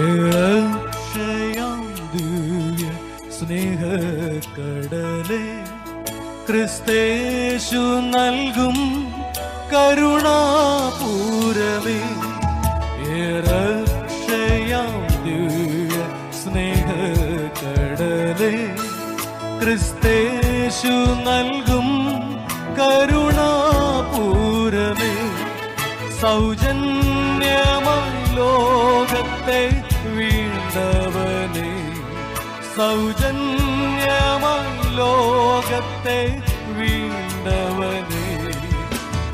രക്ഷയാം ദിവ്യ സ്നേഹക്കടലേ, ക്രിസ്തേശു നൽകും കരുണാപൂരമേ. രക്ഷയാം ദിവ്യ സ്നേഹക്കടലേ, ക്രിസ്തേശു നൽകും കരുണാപൂരമേ. സൗജന്യമായി ലോകത്തെ വീണ്ടവനേ, സൗജന്യമായി ലോകത്തെ വീണ്ടവനേ.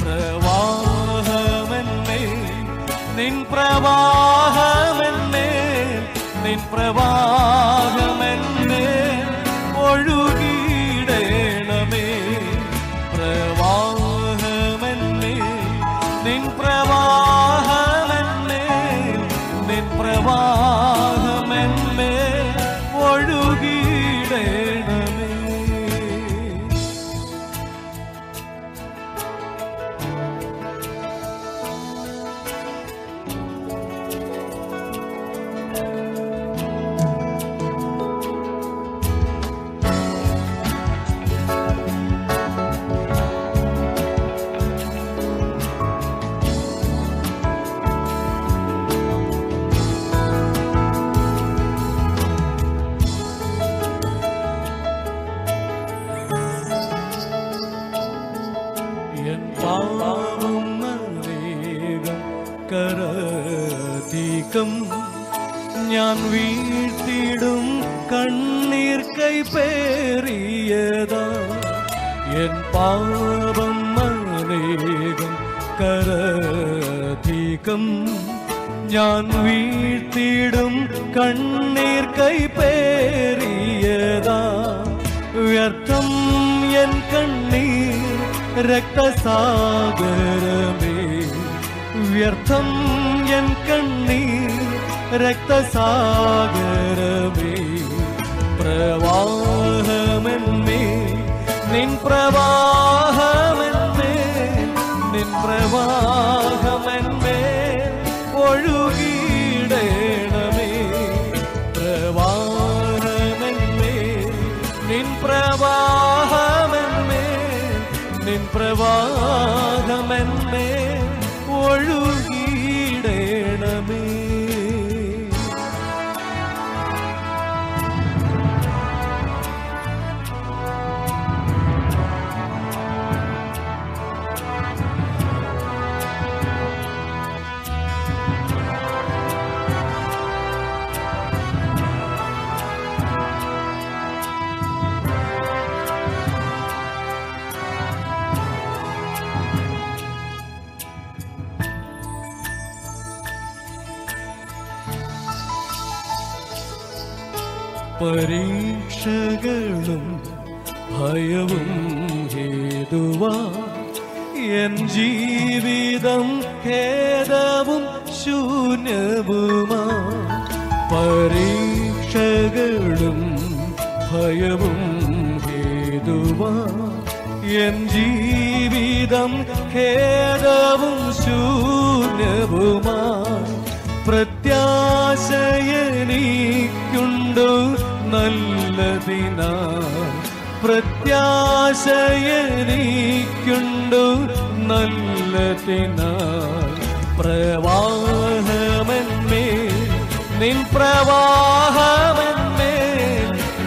പ്രവാഹമെന്നേ നിൻ പ്രവാഹമെന്നേ, നിൻ പ്രവാഹമെന്നേ ഒഴുകിയിടേണമേ. പ്രവാഹമെന്നേ നിൻ പ്രവാഹമെന്നേ, നിൻ പ്രവാഹമെന്നേ ഒഴുകിയിടേണമേ. കരതീകം ഞാൻ വീഴ്ത്തിടും കണ്ണീർ കൈപേറിയതാ. എൻ പാപം അനേകം കരതീകം ഞാൻ വീഴ്ത്തിടും കണ്ണീർ കൈപേറിയതാ. വ്യർത്ഥം എൻ കണ്ണീർ രക്തസാഗരമേ, വ്യർത്ഥം എൻ കണ്ണീർ രക്തസാഗരമേ. പ്രവാഹമെന്നേ നിൻ പ്രവാഹമെന്നേ, നിൻ പ്രവാഹമെന്നേ ഒഴുകിയിടേണമേ. പ്രവാഹമെന്നേ നിൻ പ്രവാഹമെന്നേ, നിൻ പ്രവാഹമെന്നേ ഒഴുകിയിടേണമേ. പരീക്ഷകളും ഭയവും ഹേതുവാ എൻ ജീവിതം ഖേദവും ശൂന്യവുമാ. പരീക്ഷകളും ഭയവും ഹേതുവാ എൻ ജീവിതം ഖേദവും ശൂന്യവുമാ. പ്രത്യാശയെനിക്കുണ്ടു നല്ലതിനാ, പ്രത്യാശയെനിക്കുണ്ടു നല്ലതിനാ. പ്രവാഹമെന്നേ നിൻ പ്രവാഹമെന്നേ,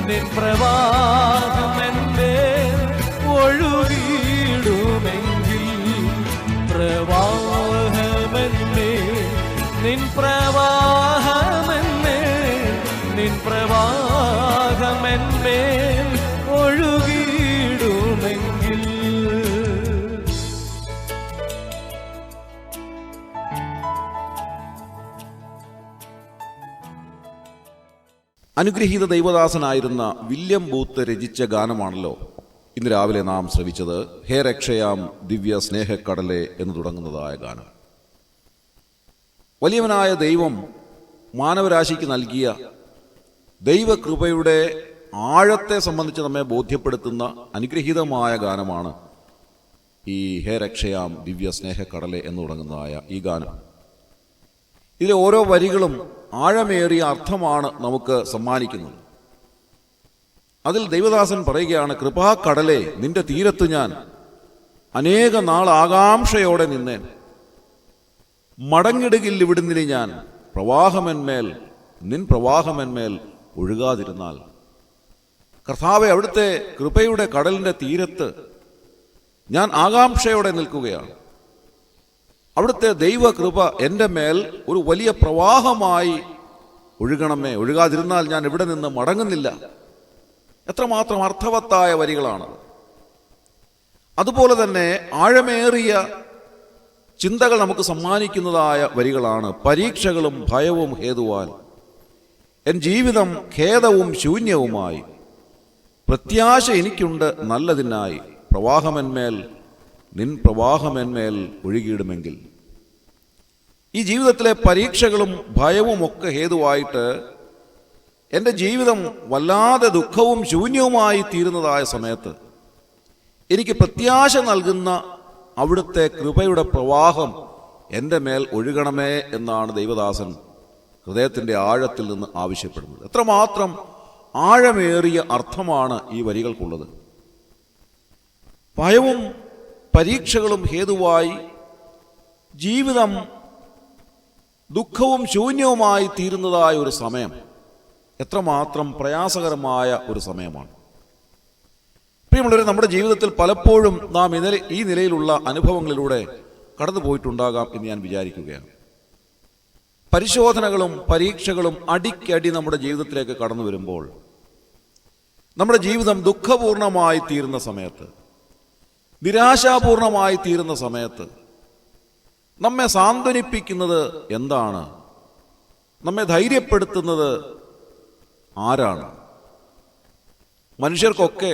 നിൻ പ്രവാഹമെന്നേ ഒഴുകിയിടുമെങ്കിൽ. പ്രവാഹമെന്നേ നിൻ പ്രവാഹമെന്നേ, നിൻ പ്രവാഹമെന്നേ ഒഴുകിയിടുമെങ്കിൽ. അനുഗ്രഹീത ദൈവദാസനായിരുന്ന വില്യം ബൂത്ത് രചിച്ച ഗാനമാണല്ലോ ഇന്ന് രാവിലെ നാം ശ്രവിച്ചത്. ഹേ രക്ഷയാം ദിവ്യ സ്നേഹക്കടലെ എന്ന് തുടങ്ങുന്നതായ ഗാനം. വലിയവനായ ദൈവം മാനവരാശിക്ക് നൽകിയ ദൈവകൃപയുടെ ആഴത്തെ സംബന്ധിച്ച് നമ്മെ ബോധ്യപ്പെടുത്തുന്ന അനുഗ്രഹീതമായ ഗാനമാണ് ഈ ഹേ രക്ഷയാം ദിവ്യ സ്നേഹക്കടലെ എന്ന് തുടങ്ങുന്നതായ ഈ ഗാനം. ഇതിലെ ഓരോ വരികളും ആഴമേറിയ അർത്ഥമാണ് നമുക്ക് സമ്മാനിക്കുന്നത്. അതിൽ ദൈവദാസൻ പറയുകയാണ്, കൃപാക്കടലെ നിന്റെ തീരത്ത് ഞാൻ അനേക നാൾ ആകാംക്ഷയോടെ നിന്നേൻ. മടങ്ങിടുകിൽ ഇവിടുന്നിനി ഞാൻ പ്രവാഹമെന്മേൽ നിൻ പ്രവാഹമെന്മേൽ ഒഴുകാതിരുന്നാൽ. കർത്താവെ, അവിടുത്തെ കൃപയുടെ കടലിൻ്റെ തീരത്ത് ഞാൻ ആകാംക്ഷയോടെ നിൽക്കുകയാണ്. അവിടുത്തെ ദൈവകൃപ എൻ്റെ മേൽ ഒരു വലിയ പ്രവാഹമായി ഒഴുകണമേ. ഒഴുകാതിരുന്നാൽ ഞാൻ ഇവിടെ നിന്ന് മടങ്ങുന്നില്ല. എത്രമാത്രം അർത്ഥവത്തായ വരികളാണ്. അതുപോലെ തന്നെ ആഴമേറിയ ചിന്തകൾ നമുക്ക് സമ്മാനിക്കുന്നതായ വരികളാണ്. പരീക്ഷകളും ഭയവും ഹേതുവാൽ എൻ ജീവിതം ഖേദവും ശൂന്യവുമായി. പ്രത്യാശ എനിക്കുണ്ട് നല്ലതിനായി. പ്രവാഹമെന്മേൽ നിൻ പ്രവാഹമെന്മേൽ ഒഴുകിയിടുമെങ്കിൽ. ഈ ജീവിതത്തിലെ പരീക്ഷകളും ഭയവും ഒക്കെ ഹേതുവായിട്ട് എൻ്റെ ജീവിതം വല്ലാതെ ദുഃഖവും ശൂന്യവുമായി തീരുന്നതായ സമയത്ത് എനിക്ക് പ്രത്യാശ നൽകുന്ന അവിടുത്തെ കൃപയുടെ പ്രവാഹം എൻ്റെ മേൽ ഒഴുകണമേ എന്നാണ് ദൈവദാസൻ ഹൃദയത്തിൻ്റെ ആഴത്തിൽ നിന്ന് ആവശ്യപ്പെടുന്നത്. എത്രമാത്രം ആഴമേറിയ അർത്ഥമാണ് ഈ വരികൾക്കുള്ളത്. ഭയവും പരീക്ഷകളും ഹേതുവായി ജീവിതം ദുഃഖവും ശൂന്യവുമായി തീരുന്നതായ ഒരു സമയം എത്രമാത്രം പ്രയാസകരമായ ഒരു സമയമാണ്. പ്രിയമുള്ളവരെ, നമ്മുടെ ജീവിതത്തിൽ പലപ്പോഴും നാം ഈ നിലയിലുള്ള അനുഭവങ്ങളിലൂടെ കടന്നു പോയിട്ടുണ്ടാകാം എന്ന് ഞാൻ വിചാരിക്കുകയാണ്. പരിശോധനകളും പരീക്ഷകളും അടിക്കടി നമ്മുടെ ജീവിതത്തിലേക്ക് കടന്നു വരുമ്പോൾ, നമ്മുടെ ജീവിതം ദുഃഖപൂർണമായി തീരുന്ന സമയത്ത്, നിരാശാപൂർണമായി തീരുന്ന സമയത്ത് നമ്മെ സാന്ത്വനിപ്പിക്കുന്നത് എന്താണ്? നമ്മെ ധൈര്യപ്പെടുത്തുന്നത് ആരാണ്? മനുഷ്യർക്കൊക്കെ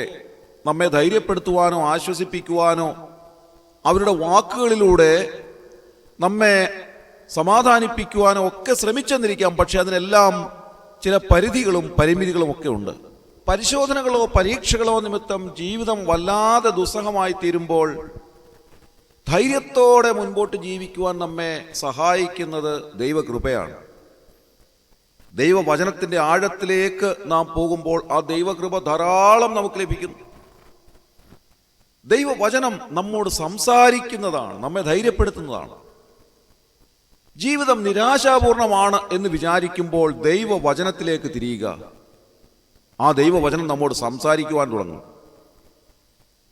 നമ്മെ ധൈര്യപ്പെടുത്തുവാനോ ആശ്വസിപ്പിക്കുവാനോ അവരുടെ വാക്കുകളിലൂടെ നമ്മെ സമാധാനിപ്പിക്കുവാനോ ഒക്കെ ശ്രമിച്ചെന്നിരിക്കാം. പക്ഷെ അതിനെല്ലാം ചില പരിധികളും പരിമിതികളും ഒക്കെ ഉണ്ട്. പരിശോധനകളോ പരീക്ഷകളോ നിമിത്തം ജീവിതം വല്ലാതെ ദുസ്സഹമായി തീരുമ്പോൾ ധൈര്യത്തോടെ മുൻപോട്ട് ജീവിക്കുവാൻ നമ്മെ സഹായിക്കുന്നത് ദൈവകൃപയാണ്. ദൈവവചനത്തിൻ്റെ ആഴത്തിലേക്ക് നാം പോകുമ്പോൾ ആ ദൈവകൃപ ധാരാളം നമുക്ക് ലഭിക്കുന്നു. ദൈവവചനം നമ്മോട് സംസാരിക്കുന്നതാണ്, നമ്മെ ധൈര്യപ്പെടുത്തുന്നതാണ്. ജീവിതം നിരാശാപൂർണമാണ് എന്ന് വിചാരിക്കുമ്പോൾ ദൈവവചനത്തിലേക്ക് തിരിയുക. ആ ദൈവവചനം നമ്മോട് സംസാരിക്കുവാൻ തുടങ്ങും.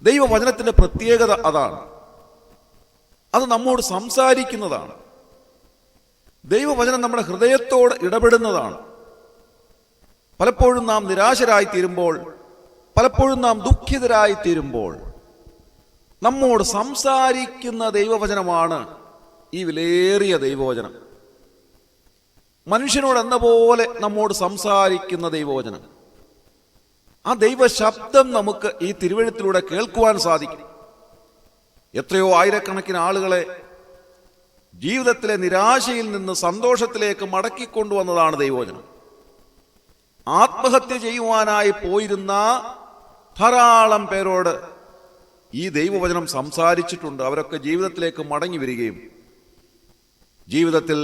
ദൈവവചനത്തിൻ്റെ പ്രത്യേകത അതാണ്. അത് നമ്മോട് സംസാരിക്കുന്നതാണ്. ദൈവവചനം നമ്മുടെ ഹൃദയത്തോട് ഇടപെടുന്നതാണ്. പലപ്പോഴും നാം നിരാശരായി തീരുമ്പോൾ, പലപ്പോഴും നാം ദുഃഖിതരായി തീരുമ്പോൾ നമ്മോട് സംസാരിക്കുന്ന ദൈവവചനമാണ് ഈ വിലയേറിയ ദൈവവചനം. മനുഷ്യനോട് എന്ന പോലെ നമ്മോട് സംസാരിക്കുന്ന ദൈവവചനം. ആ ദൈവശബ്ദം നമുക്ക് ഈ തിരുവെഴുത്തിലൂടെ കേൾക്കുവാൻ സാധിക്കും. എത്രയോ ആയിരക്കണക്കിന് ആളുകളെ ജീവിതത്തിലെ നിരാശയിൽ നിന്ന് സന്തോഷത്തിലേക്ക് മടക്കിക്കൊണ്ടുവന്നതാണ് ദൈവവചനം. ആത്മഹത്യ ചെയ്യുവാനായി പോയിരുന്ന ധാരാളം പേരോട് ഈ ദൈവവചനം സംസാരിച്ചിട്ടുണ്ട്. അവരൊക്കെ ജീവിതത്തിലേക്ക് മടങ്ങി വരികയും ജീവിതത്തിൽ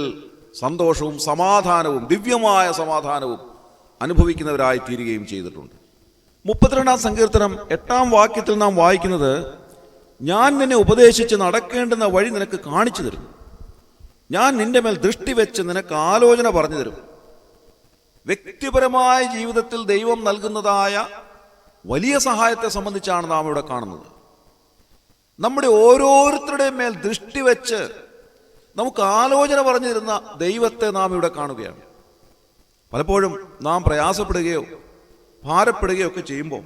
സന്തോഷവും സമാധാനവും ദിവ്യമായ സമാധാനവും അനുഭവിക്കുന്നവരായി തീരുകയും ചെയ്തിട്ടുണ്ട്. 32-ാം സങ്കീർത്തനം 8-ാം വാക്യത്തിൽ നാം വായിക്കുന്നത്, ഞാൻ നിന്നെ ഉപദേശിച്ച് നടക്കേണ്ടുന്ന വഴി നിനക്ക് കാണിച്ചു തരും. ഞാൻ നിന്റെ മേൽ ദൃഷ്ടി വെച്ച് നിനക്ക് ആലോചന പറഞ്ഞു തരും. വ്യക്തിപരമായ ജീവിതത്തിൽ ദൈവം നൽകുന്നതായ വലിയ സഹായത്തെ സംബന്ധിച്ചാണ് നാം ഇവിടെ കാണുന്നത്. നമ്മുടെ ഓരോരുത്തരുടെയും മേൽ ദൃഷ്ടി വെച്ച് നമുക്ക് ആലോചന പറഞ്ഞു തരുന്ന ദൈവത്തെ നാം ഇവിടെ കാണുകയാണ്. പലപ്പോഴും നാം പ്രയാസപ്പെടുകയോ ഭാരപ്പെടുകയോ ഒക്കെ ചെയ്യുമ്പോൾ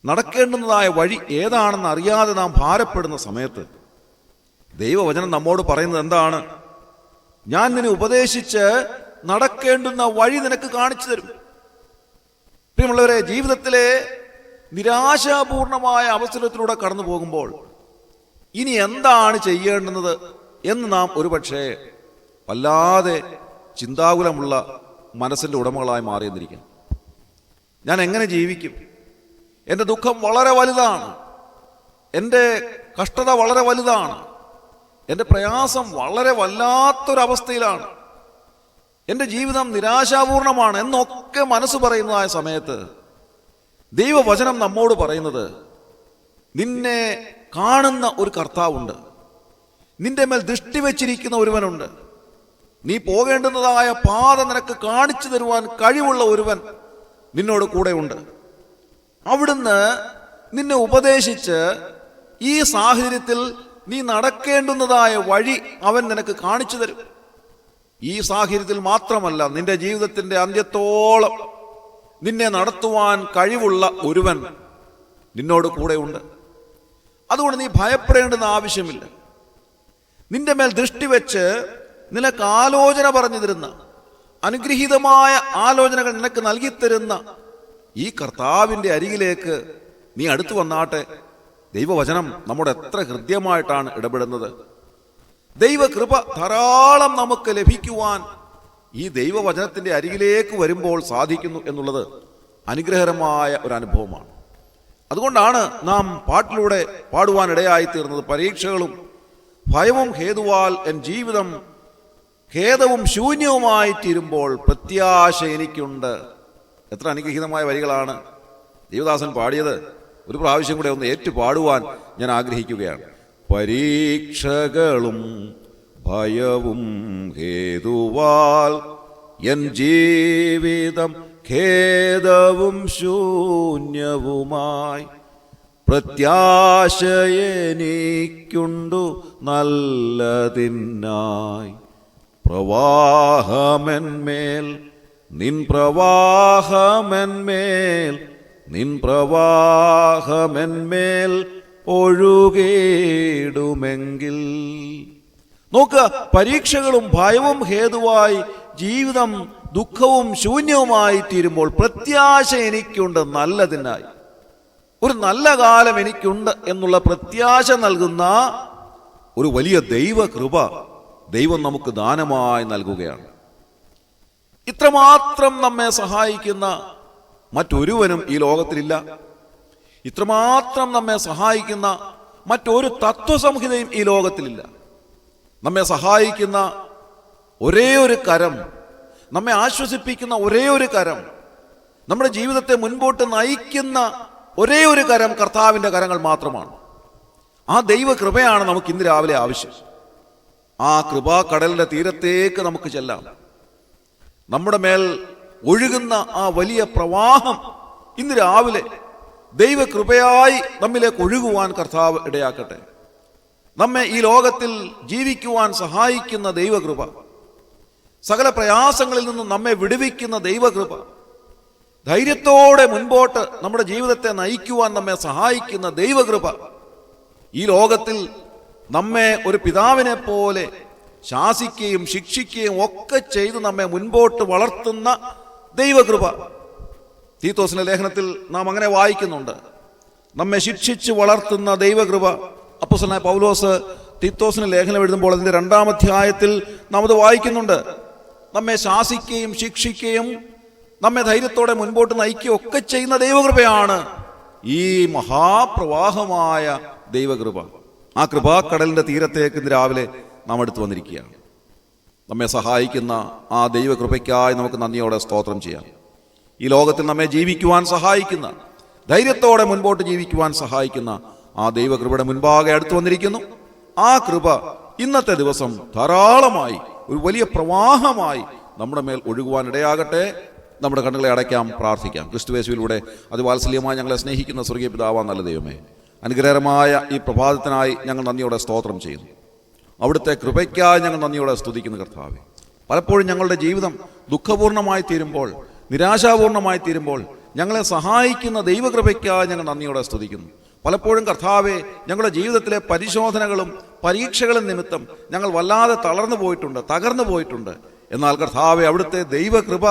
നടക്കേണ്ടുന്നതായ വഴി ഏതാണെന്ന് അറിയാതെ നാം ഭാരപ്പെടുന്ന സമയത്ത് ദൈവവചനം നമ്മോട് പറയുന്നത് എന്താണ്? ഞാൻ നിന്നെ ഉപദേശിച്ച് നടക്കേണ്ടുന്ന വഴി നിനക്ക് കാണിച്ചു തരും. പ്രിയമുള്ളവരെ, ജീവിതത്തിലെ നിരാശാപൂർണമായ അവസരത്തിലൂടെ കടന്നു പോകുമ്പോൾ ഇനി എന്താണ് ചെയ്യേണ്ടുന്നത് എന്ന് നാം ഒരുപക്ഷെ വല്ലാതെ ചിന്താകുലമുള്ള മനസ്സിൻ്റെ ഉടമകളായി മാറിയെന്നിരിക്കും. ഞാൻ എങ്ങനെ ജീവിക്കും? എൻ്റെ ദുഃഖം വളരെ വലുതാണ്, എൻ്റെ കഷ്ടത വളരെ വലുതാണ്, എൻ്റെ പ്രയാസം വളരെ വല്ലാത്തൊരവസ്ഥയിലാണ്. എൻ്റെ ജീവിതം നിരാശാപൂർണമാണ് എന്നൊക്കെ മനസ്സ് പറയുന്നതായ സമയത്ത് ദൈവവചനം നമ്മോട് പറയുന്നത്, നിന്നെ കാണുന്ന ഒരു കർത്താവുണ്ട്, നിന്റെ മേൽ ദൃഷ്ടി വച്ചിരിക്കുന്ന ഒരുവനുണ്ട്, നീ പോകേണ്ടുന്നതായ പാത നിനക്ക് കാണിച്ചു തരുവാൻ കഴിവുള്ള ഒരുവൻ നിന്നോട് കൂടെയുണ്ട്. അവിടുന്ന് നിന്നെ ഉപദേശിച്ച് ഈ സാഹചര്യത്തിൽ നീ നടക്കേണ്ടുന്നതായ വഴി അവൻ നിനക്ക് കാണിച്ചു തരും. ഈ സാഹചര്യത്തിൽ മാത്രമല്ല, നിന്റെ ജീവിതത്തിന്റെ അന്ത്യത്തോളം നിന്നെ നടത്തുവാൻ കഴിവുള്ള ഒരുവൻ നിന്നോട് കൂടെയുണ്ട്. അതുകൊണ്ട് നീ ഭയപ്പെടേണ്ടുന്ന ആവശ്യമില്ല. നിന്റെ മേൽ ദൃഷ്ടി വെച്ച് നിനക്ക് ആലോചന പറഞ്ഞു തരുന്ന, അനുഗ്രഹീതമായ ആലോചനകൾ നിനക്ക് നൽകിത്തരുന്ന ഈ കർത്താവിൻ്റെ അരികിലേക്ക് നീ അടുത്തു വന്നാട്ടെ. ദൈവവചനം നമ്മോട് എത്ര ഹൃദ്യമായിട്ടാണ് ഇടപെടുന്നത്. ദൈവകൃപ ധാരാളം നമുക്ക് ലഭിക്കുവാൻ ഈ ദൈവവചനത്തിൻ്റെ അരികിലേക്ക് വരുമ്പോൾ സാധിക്കുന്നു എന്നുള്ളത് അനുഗ്രഹകരമായ ഒരു അനുഭവമാണ്. അതുകൊണ്ടാണ് നാം പാട്ടിലൂടെ പാടുവാനിടയായി തീർന്നത്, പരീക്ഷകളും ഭയവും ഹേതുവാൽ എൻ ജീവിതം ഖേദവും ശൂന്യവുമായി തീരുമ്പോൾ പ്രത്യാശ എനിക്കുണ്ട്. എത്ര അനുഗ്രഹീതമായ വരികളാണ് ദേവദാസൻ പാടിയത്. ഒരു പ്രാവശ്യം കൂടെ ഒന്ന് ഏറ്റു പാടുവാൻ ഞാൻ ആഗ്രഹിക്കുകയാണ്. പരീക്ഷകളും ഭയവും ഹേതുവാൽ എൻ ജീവിതം ഖേദവും ശൂന്യവുമായി പ്രത്യാശ എനിക്കുണ്ടു നല്ലതിനായി. പ്രവാഹമെന്മേൽ നിൻ പ്രവാഹമെന്മേൽ നിൻ പ്രവാഹമെന്മേൽ ഒഴുകിടുമെങ്കിൽ. നോക്കുക, പരീക്ഷകളും ഭയവും ഹേതുവായി ജീവിതം ദുഃഖവും ശൂന്യവുമായി തീരുമ്പോൾ പ്രത്യാശ എനിക്കുണ്ട് നല്ലതിനായി. ഒരു നല്ല കാലം എനിക്കുണ്ട് എന്നുള്ള പ്രത്യാശ നൽകുന്ന ഒരു വലിയ ദൈവകൃപ ദൈവം നമുക്ക് ദാനമായി നൽകുകയാണ്. ഇത്രമാത്രം നമ്മെ സഹായിക്കുന്ന മറ്റൊരുവനും ഈ ലോകത്തിലില്ല. ഇത്രമാത്രം നമ്മെ സഹായിക്കുന്ന മറ്റൊരു തത്വസംഹിതയും ഈ ലോകത്തിലില്ല. നമ്മെ സഹായിക്കുന്ന ഒരേ ഒരു കരം, നമ്മെ ആശ്വസിപ്പിക്കുന്ന ഒരേ ഒരു കരം, നമ്മുടെ ജീവിതത്തെ മുൻപോട്ട് നയിക്കുന്ന ഒരേ ഒരു കരം കർത്താവിൻ്റെ കരങ്ങൾ മാത്രമാണ്. ആ ദൈവകൃപയാണ് നമുക്ക് ഇന്ന് രാവിലെ ആവശ്യം. ആ കൃപാകടലിന്റെ തീരത്തേക്ക് നമുക്ക് ചെല്ലാം. നമ്മുടെ മേൽ ഒഴുകുന്ന ആ വലിയ പ്രവാഹം ഇന്ന് രാവിലെ ദൈവകൃപയായി നമ്മിലേക്ക് ഒഴുകുവാൻ കർത്താവ് ഇടയാക്കട്ടെ. നമ്മെ ഈ ലോകത്തിൽ ജീവിക്കുവാൻ സഹായിക്കുന്ന ദൈവകൃപ, സകല പ്രയാസങ്ങളിൽ നിന്നും നമ്മെ വിടുവിക്കുന്ന ദൈവകൃപ, ധൈര്യത്തോടെ മുൻപോട്ട് നമ്മുടെ ജീവിതത്തെ നയിക്കുവാൻ നമ്മെ സഹായിക്കുന്ന ദൈവകൃപ, ഈ ലോകത്തിൽ നമ്മെ ഒരു പിതാവിനെ പോലെ ശാസിക്കുകയും ശിക്ഷിക്കുകയും ഒക്കെ ചെയ്ത് നമ്മെ മുൻപോട്ട് വളർത്തുന്ന ദൈവകൃപ. തീത്തോസിന്റെ ലേഖനത്തിൽ നാം അങ്ങനെ വായിക്കുന്നുണ്ട്, നമ്മെ ശിക്ഷിച്ച് വളർത്തുന്ന ദൈവകൃപ. അപ്പോസ്തലനായ പൗലോസ് തീത്തോസിന് ലേഖനം എഴുതുമ്പോൾ അതിന്റെ 2-ാം അധ്യായത്തിൽ നാം അത് വായിക്കുന്നുണ്ട്. നമ്മെ ശാസിക്കുകയും ശിക്ഷിക്കുകയും നമ്മെ ധൈര്യത്തോടെ മുൻപോട്ട് നയിക്കുകയും ഒക്കെ ചെയ്യുന്ന ദൈവകൃപയാണ് ഈ മഹാപ്രവാഹമായ ദൈവകൃപ. ആ കൃപാക്കടലിന്റെ തീരത്തേക്ക് ഇന്ന് രാവിലെ നാം അടുത്ത് വന്നിരിക്കുകയാണ്. നമ്മെ സഹായിക്കുന്ന ആ ദൈവകൃപയ്ക്കായി നമുക്ക് നന്ദിയോടെ സ്തോത്രം ചെയ്യാം. ഈ ലോകത്തിൽ നമ്മെ ജീവിക്കുവാൻ സഹായിക്കുന്ന, ധൈര്യത്തോടെ മുൻപോട്ട് ജീവിക്കുവാൻ സഹായിക്കുന്ന ആ ദൈവകൃപയുടെ മുൻപാകെ അടുത്ത് വന്നിരിക്കുന്നു. ആ കൃപ ഇന്നത്തെ ദിവസം ധാരാളമായി ഒരു വലിയ പ്രവാഹമായി നമ്മുടെ മേൽ ഒഴുകുവാൻ ഇടയാകട്ടെ. നമ്മുടെ കണ്ണുകളെ അടയ്ക്കാം, പ്രാർത്ഥിക്കാം. ക്രിസ്തുയേശുവിലൂടെ അതിവാത്സല്യമായി ഞങ്ങളെ സ്നേഹിക്കുന്ന സ്വർഗീയ പിതാവാ നല്ല ദൈവമേ, അനുഗ്രഹകരമായ ഈ പ്രഭാതത്തിനായി ഞങ്ങൾ നന്ദിയോടെ സ്തോത്രം ചെയ്യുന്നു. അവിടുത്തെ കൃപയ്ക്കായി ഞങ്ങൾ നന്ദിയോടെ സ്തുതിക്കുന്നു കർത്താവേ. പലപ്പോഴും ഞങ്ങളുടെ ജീവിതം ദുഃഖപൂർണമായി തീരുമ്പോൾ, നിരാശാപൂർണമായി തീരുമ്പോൾ ഞങ്ങളെ സഹായിക്കുന്ന ദൈവകൃപയ്ക്കായി ഞങ്ങൾ നന്ദിയോടെ സ്തുതിക്കുന്നു. പലപ്പോഴും കർത്താവെ, ഞങ്ങളുടെ ജീവിതത്തിലെ പരിശോധനകളും പരീക്ഷകളും നിമിത്തം ഞങ്ങൾ വല്ലാതെ തകർന്നു പോയിട്ടുണ്ട്. എന്നാൽ കർത്താവെ, അവിടുത്തെ ദൈവകൃപ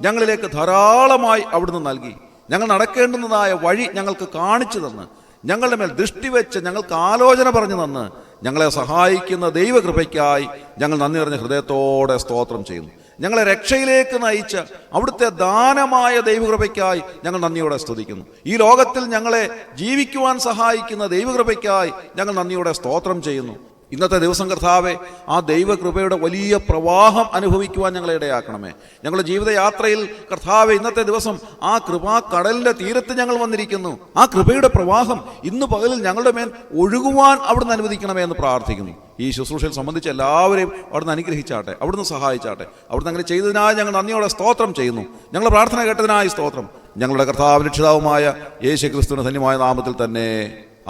ഞങ്ങളിലേക്ക് ധാരാളമായി അവിടുന്ന് നൽകി, ഞങ്ങൾ നടക്കേണ്ടുന്നതായ വഴി ഞങ്ങൾക്ക് കാണിച്ചു തന്ന്, ഞങ്ങളുടെ മേൽ ദൃഷ്ടി വെച്ച് ഞങ്ങൾക്ക് ആലോചന പറഞ്ഞു തന്ന് ഞങ്ങളെ സഹായിക്കുന്ന ദൈവകൃപയ്ക്കായി ഞങ്ങൾ നന്ദി നിറഞ്ഞ ഹൃദയത്തോടെ സ്തോത്രം ചെയ്യുന്നു. ഞങ്ങളെ രക്ഷയിലേക്ക് നയിച്ച അവിടുത്തെ ദാനമായ ദൈവകൃപയ്ക്കായി ഞങ്ങൾ നന്ദിയോടെ സ്തുതിക്കുന്നു. ഈ ലോകത്തിൽ ഞങ്ങളെ ജീവിക്കുവാൻ സഹായിക്കുന്ന ദൈവകൃപയ്ക്കായി ഞങ്ങൾ നന്ദിയോടെ സ്തോത്രം ചെയ്യുന്നു. ഇന്നത്തെ ദിവസം കർത്താവെ, ആ ദൈവകൃപയുടെ വലിയ പ്രവാഹം അനുഭവിക്കുവാൻ ഞങ്ങളെ ഇടയാക്കണമേ. ഞങ്ങളുടെ ജീവിതയാത്രയിൽ കർത്താവെ, ഇന്നത്തെ ദിവസം ആ കൃപാക്കടലിൻ്റെ തീരത്ത് ഞങ്ങൾ വന്നിരിക്കുന്നു. ആ കൃപയുടെ പ്രവാഹം ഇന്ന് പകലിൽ ഞങ്ങളുടെ മേൽ ഒഴുകുവാൻ അവിടുന്ന് അനുവദിക്കണമേ എന്ന് പ്രാർത്ഥിക്കുന്നു. ഈ ശുശ്രൂഷയിൽ സംബന്ധിച്ച് എല്ലാവരെയും അവിടുന്ന് അനുഗ്രഹിച്ചാട്ടെ, അവിടുന്ന് സഹായിച്ചാട്ടെ. അവിടുന്ന് അങ്ങനെ ചെയ്തതിനായി ഞങ്ങൾ നന്ദിയോടെ സ്തോത്രം ചെയ്യുന്നു. ഞങ്ങളുടെ പ്രാർത്ഥന കേട്ടതിനായി സ്തോത്രം. ഞങ്ങളുടെ കർത്താവ് രക്ഷിതാവുമായ യേശു ക്രിസ്തുവിന്റെ ധന്യമായ നാമത്തിൽ തന്നെ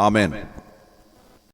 ആമേൻ.